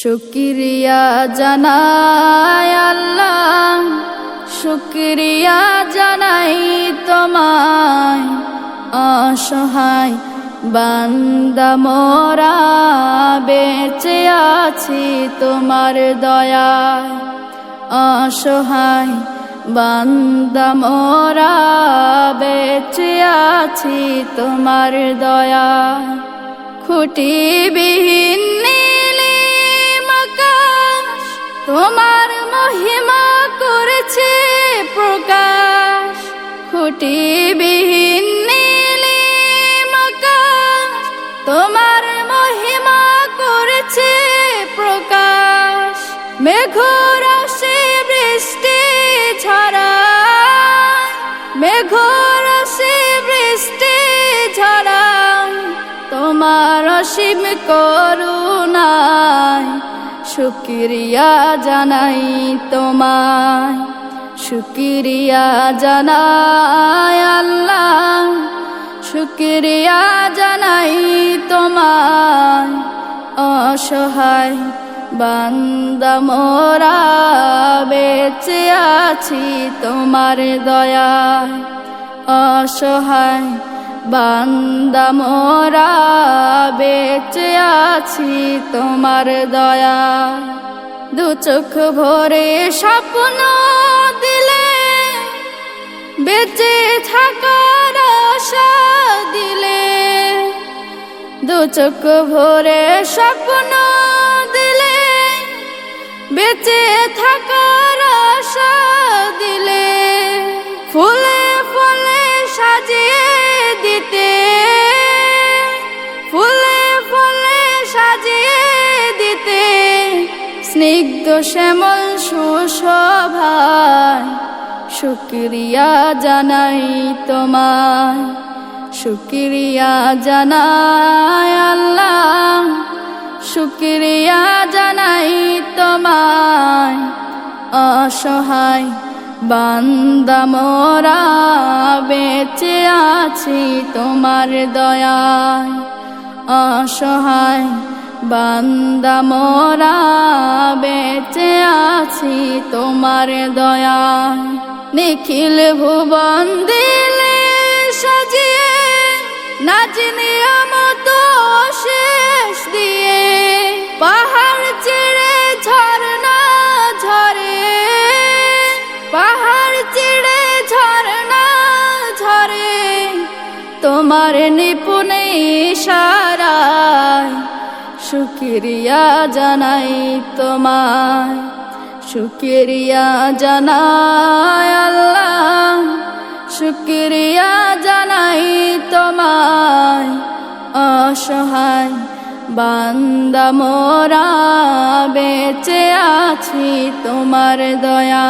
শুকরিয়া জানাই আল্লাহ, শুকরিয়া জানাই তোমায়। অসহায় বান্দা মোরা বেঁচে আছি তোমার দয়ায়। অসহায় বান্দা মোরা বেঁচে আছি তোমার দয়ায়। খুঁটিবিহীন নীলিম আকাশ তোমার মহিমা করেছে প্রকাশ। খুঁটিবিহীন নীলিম আকাশ তোমার মহিমা করেছে প্রকাশ। মেঘরাশি বৃষ্টি ঝরায়, মেঘরাশি বৃষ্টি ঝরায় তোমার অসীম করুণায়। শুকরিয়া জানাই তোমায়, শুকরিয়া জানাই আল্লাহ, শুকরিয়া জানাই তোমায়। অসহায় বান্দা মোরা বেঁচে আছি তোমার দয়ায়। অসহায় বান্দা মোরা বেঁচে আছি তোমার দয়ায়। দু চোখ ভরে স্বপ্ন দিলে, বেঁচে থাকার আশা দিলে। দু চোখ ভরে স্বপ্ন দিলে, বেঁচে থাকার আশা দিলে। ফুলে ফুলে সাজিয়ে দিতে, ফুলে ফুলে সাজিয়ে দিতে স্নিগ্ধ শ্যামল সুশোভায়। শুকরিয়া জানাই তোমায়, শুকরিয়া জানাই আল্লাহ, শুকরিয়া জানাই তোমায়। অসহায় বান্দা মোরা বেঁচে আছি তোমার দয়ায়। অসহায় বান্দা মোরা বেঁচে আছি তোমার দয়ায়। নিখিল ভুবন দিলে সাজিয়ে, নাজ নিয়ামত শেষ দিয়ে। পাহাড় ছেড়ে ঝরনা ঝরে, পাহাড় ছেড়ে ঝরনা ঝরে তোমার নিপুণ ইশারায়। শুকরিয়া জানাই তোমায়, শুকরিয়া জানাই আল্লাহ, শুকরিয়া জানাই তোমায়। অসহায় বান্দা মোরা বেঁচে আছি তোমার দয়া।